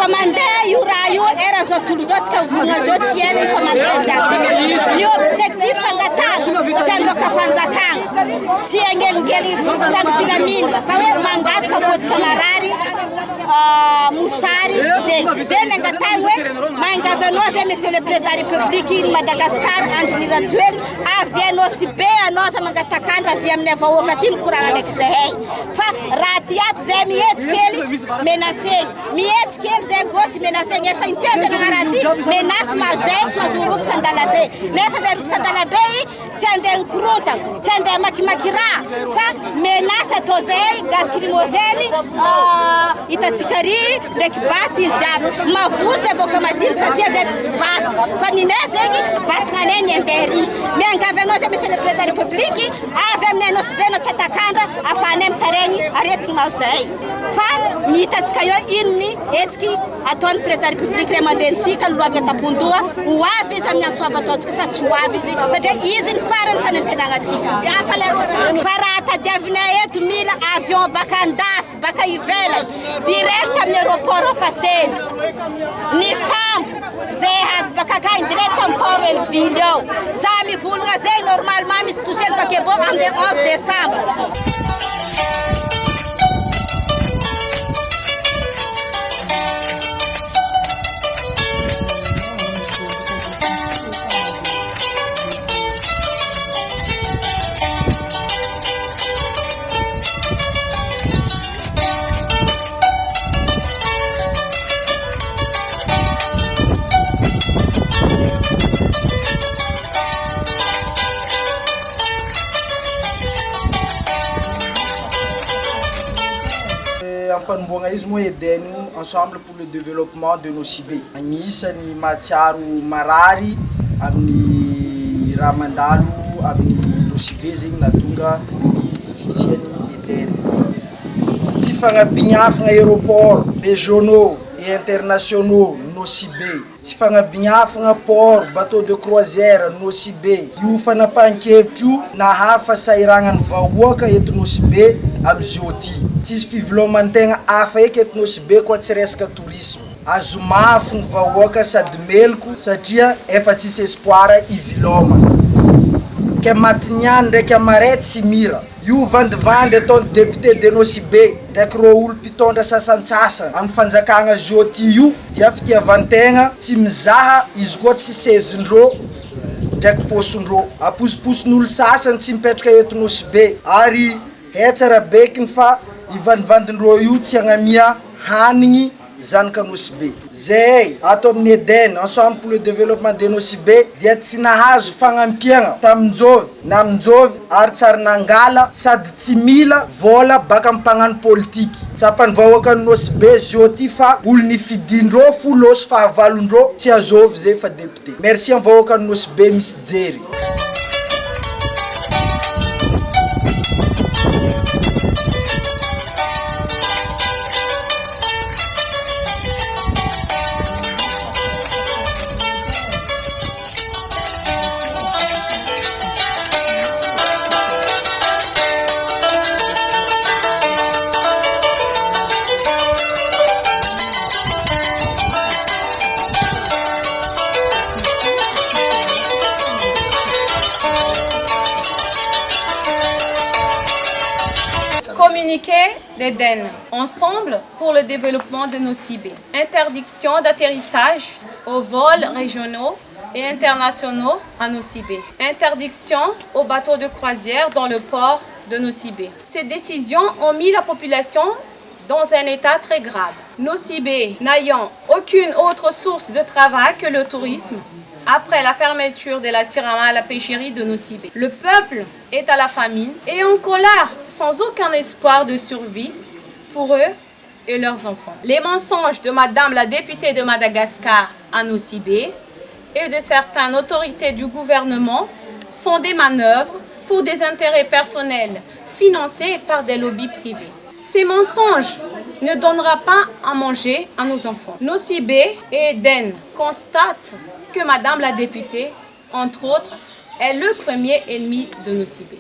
Famandé io raha io era zao tontolo zao tsika vorona zao tsy ela i famandé zatsika ny objectif fangatana tsy androaka fanjakana tsy angelingely tany filaminana fa hoe mangataka fotsika marary mosary zay nangatany hoe mangavy anao zay monsieur le président de la république in Madagascar Andry Nirajoely avy anao si be anao za mangatakandra avy amin'ny avahoaka ty mikorana ndraiky zahay fa raha ty ato zay mihetsykely menacegny mihetsykely zay gauche menacegny efa intezana raha ty menace mazay tsy mahazo rotsika andalabe nefa zay rotsika andalabe tsy andeha mikorotana tsy andeha makimaky raha fa menace atao zay gaz lacrymogène hitatsika ry ndraiky basy iny jiaby mavozy avoka madiny satria zay tsy basy fa ninay zegny vatananay ny andeha ry miangavy anao zay monsieur le président de la république avy amin'ny anao sobenao tsy atakandra afahanay mitaregny aretigny mao zay fa mihitatsika eo inony hetsiky ataon'ny président de la république ray aman-drenitsika loavy atapondoa ho avy izy amin'ny ansoava ataontsika sa tsy ho avy izy satria izy ny farany fanantenagnatsika fa raha tadiavinay eto mila avion baka andafy baka ivelany direct amin'ny aéroport Faseny ny sambo zay avy baka akagny direct amin'ny port Elville ao za mivolagna zay normalement misy touché ny paquebot amin'ny 11 décembre. Panomboagna izy moa edeny ensemble pour le développement de Nosy-Be agnisany mahatsiaro marary amin'ny raha mandalo amin'ny Nosy-Be zegny nahatonga ny fisiany edeny tsy fagnabignafagna aéroport régionaux et internationaux Nosy-Be tsy fagnabignafagna port bateau de croisière Nosy-Be io fanapahan-kevitry io nahafa sairagnany vahoaka eto Nosy-Be amizio ty tsisy fivelomantena hafa eky eto Nosy-Be koa tsy resaka tourisme azo mafy ny vahoaka sady meloko satria efa tsisy espoir iviloma ke matiniany ndraiky amaray tsy mira io vandivandy ataon'ny député de Nosy-Be ndraiky rô olo mpitondra sasantsasany amin'ny fanjakagna zio ty io dia fitiavantegna tsy mizaha izy koa tsy sezindrô ndraiky posondrô aposiposon'olo sasany tsy mipetraka eto Nosy-Be ary hetsara bekiny fa ivandivandindrô io tsy agnamia hanigny zanaka Nosy-Be zay ato amin'ny Eden ensemble pour le développement de Nosy-Be dia tsy nahazo fagnampiagna taminjovy na aminjovy ary tsary nangala sady tsy mila vola baka amin'ny mpagnano politiky tsapany vahoaka ny Nosy-Be zio ty fa olo nifidindrô folo sy fahavalondrô tsy azovy zay fa député merci amin'ny vahoaka ny Nosy-Be misy jery. Communiqué d'Eden, ensemble pour le développement de Nosy-Be. Interdiction d'atterrissage aux vols régionaux et internationaux à Nosy-Be. Interdiction aux bateaux de croisière dans le port de Nosy-Be. Ces décisions ont mis la population dans un état très grave. Nosy-Be n'ayant aucune autre source de travail que le tourisme, après la fermeture de la Sirama à la pêcherie de Nosy-Be. Le peuple est à la famine et en colère, sans aucun espoir de survie pour eux et leurs enfants. Les mensonges de Madame la députée de Madagascar à Nosy-Be et de certaines autorités du gouvernement sont des manœuvres pour des intérêts personnels financés par des lobbies privés. Ces mensonges ne donnera pas à manger à nos enfants. Nosy-Be et Eden constatent que Madame la députée, entre autres, est le premier ennemi de Nosy-Be.